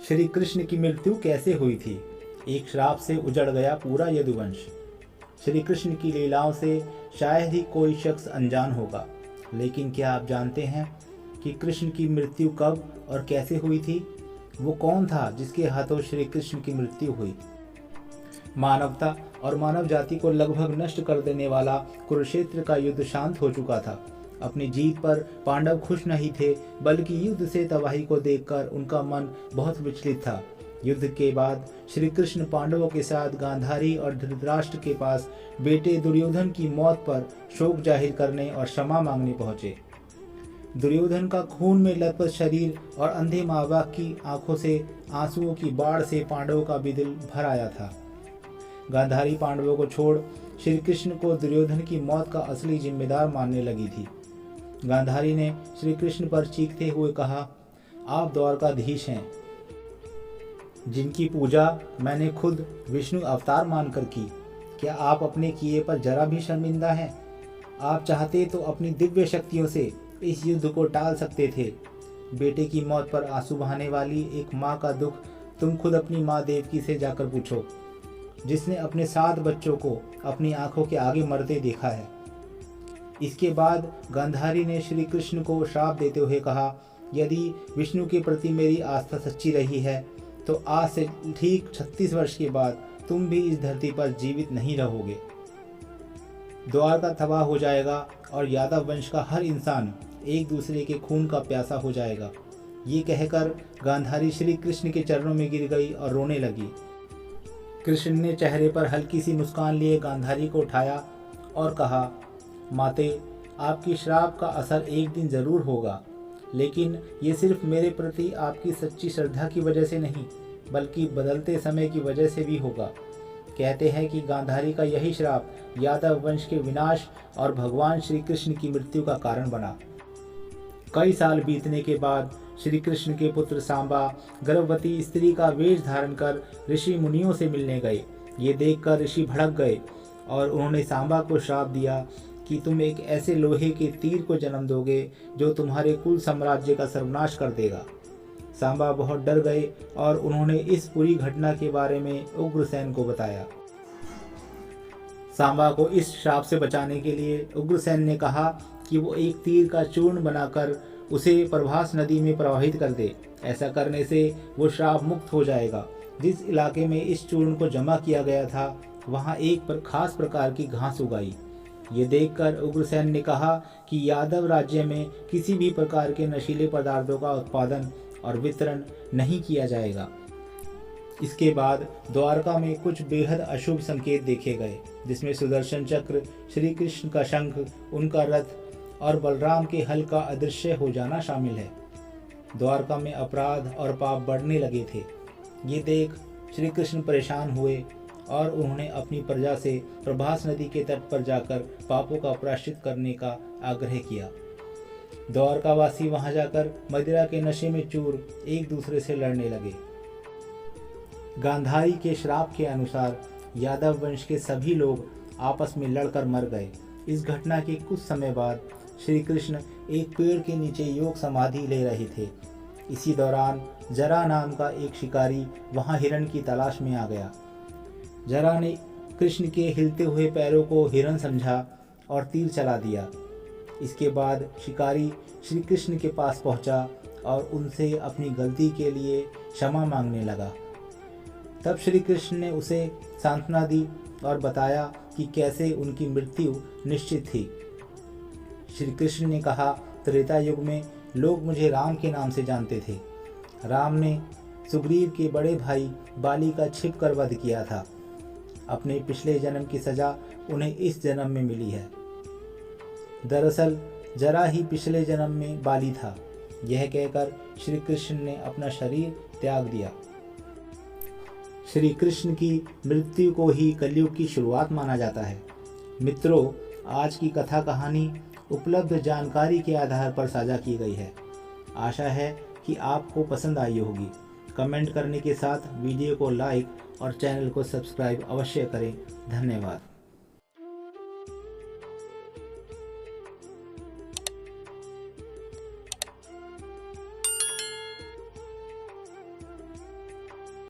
श्री कृष्ण की मृत्यु कैसे हुई थी? एक श्राप से उजड़ गया पूरा यदुवंश। श्री कृष्ण की लीलाओं से शायद ही कोई शख्स अनजान होगा, लेकिन क्या आप जानते हैं कि कृष्ण की मृत्यु कब और कैसे हुई थी? वो कौन था जिसके हाथों श्री कृष्ण की मृत्यु हुई? मानवता और मानव जाति को लगभग नष्ट कर देने वाला कुरुक्षेत्र का युद्ध शांत हो चुका था। अपनी जीत पर पांडव खुश नहीं थे, बल्कि युद्ध से तबाही को देखकर उनका मन बहुत विचलित था। युद्ध के बाद श्री कृष्ण पांडवों के साथ गांधारी और धृतराष्ट्र के पास बेटे दुर्योधन की मौत पर शोक जाहिर करने और क्षमा मांगने पहुंचे। दुर्योधन का खून में लथपथ शरीर और अंधे माँ बाप की आंखों से आंसुओं की बाढ़ से पांडवों का भी दिल भर आया था। गांधारी पांडवों को छोड़ श्री कृष्ण को दुर्योधन की मौत का असली जिम्मेदार मानने लगी थी। गांधारी ने श्री कृष्ण पर चीखते हुए कहा, आप द्वारकाधीश हैं, जिनकी पूजा मैंने खुद विष्णु अवतार मानकर की। क्या आप अपने किए पर जरा भी शर्मिंदा हैं? आप चाहते तो अपनी दिव्य शक्तियों से इस युद्ध को टाल सकते थे। बेटे की मौत पर आंसू बहाने वाली एक माँ का दुख तुम खुद अपनी माँ देवकी से जाकर पूछो, जिसने अपने 7 बच्चों को अपनी आंखों के आगे मरते देखा है। इसके बाद गांधारी ने श्री कृष्ण को श्राप देते हुए कहा, यदि विष्णु के प्रति मेरी आस्था सच्ची रही है तो आज से ठीक 36 वर्ष के बाद तुम भी इस धरती पर जीवित नहीं रहोगे। द्वारका तबाह हो जाएगा और यादव वंश का हर इंसान एक दूसरे के खून का प्यासा हो जाएगा। ये कहकर गांधारी श्री कृष्ण के चरणों में गिर गई और रोने लगी। कृष्ण ने चेहरे पर हल्की सी मुस्कान लिए गांधारी को उठाया और कहा, माते, आपकी श्राप का असर एक दिन जरूर होगा, लेकिन ये सिर्फ मेरे प्रति आपकी सच्ची श्रद्धा की वजह से नहीं, बल्कि बदलते समय की वजह से भी होगा। कहते हैं कि गांधारी का यही श्राप यादव वंश के विनाश और भगवान श्री कृष्ण की मृत्यु का कारण बना। कई साल बीतने के बाद श्री कृष्ण के पुत्र सांबा गर्भवती स्त्री का वेश धारण कर ऋषि मुनियों से मिलने गए। ये देखकर ऋषि भड़क गए और उन्होंने सांबा को श्राप दिया कि तुम एक ऐसे लोहे के तीर को जन्म दोगे जो तुम्हारे कुल साम्राज्य का सर्वनाश कर देगा। सांबा बहुत डर गए और उन्होंने इस पूरी घटना के बारे में उग्रसेन को बताया। सांबा को इस श्राप से बचाने के लिए उग्रसेन ने कहा कि वो एक तीर का चूर्ण बनाकर उसे प्रभास नदी में प्रवाहित कर दे। ऐसा करने से वो श्राप मुक्त हो जाएगा। जिस इलाके में इस चूर्ण को जमा किया गया था वहाँ एक खास प्रकार की घास उगाई। ये देखकर उग्रसेन ने कहा कि यादव राज्य में किसी भी प्रकार के नशीले पदार्थों का उत्पादन और वितरण नहीं किया जाएगा। इसके बाद द्वारका में कुछ बेहद अशुभ संकेत देखे गए, जिसमें सुदर्शन चक्र, श्री कृष्ण का शंख, उनका रथ और बलराम के हल का अदृश्य हो जाना शामिल है। द्वारका में अपराध और पाप बढ़ने लगे थे। ये देख श्री कृष्ण परेशान हुए और उन्होंने अपनी प्रजा से प्रभास नदी के तट पर जाकर पापों का प्रायश्चित करने का आग्रह किया। द्वारकावासी वहां जाकर मदिरा के नशे में चूर एक दूसरे से लड़ने लगे। गांधारी के श्राप के अनुसार यादव वंश के सभी लोग आपस में लड़कर मर गए। इस घटना के कुछ समय बाद श्री कृष्ण एक पेड़ के नीचे योग समाधि ले रहे थे। इसी दौरान जरा नाम का एक शिकारी वहां हिरण की तलाश में आ गया। जरा ने कृष्ण के हिलते हुए पैरों को हिरण समझा और तीर चला दिया। इसके बाद शिकारी श्री कृष्ण के पास पहुंचा और उनसे अपनी गलती के लिए क्षमा मांगने लगा। तब श्री कृष्ण ने उसे सांत्वना दी और बताया कि कैसे उनकी मृत्यु निश्चित थी। श्री कृष्ण ने कहा, त्रेता युग में लोग मुझे राम के नाम से जानते थे। राम ने सुग्रीव के बड़े भाई बाली का छिप कर वध किया था। अपने पिछले जन्म की सजा उन्हें इस जन्म में मिली है। दरअसल जरा ही पिछले जन्म में बाली था। यह कहकर श्री कृष्ण ने अपना शरीर त्याग दिया। श्री कृष्ण की मृत्यु को ही कलयुग की शुरुआत माना जाता है। मित्रों, आज की कथा कहानी उपलब्ध जानकारी के आधार पर साझा की गई है। आशा है कि आपको पसंद आई होगी। कमेंट करने के साथ वीडियो को लाइक और चैनल को सब्सक्राइब अवश्य करें। धन्यवाद।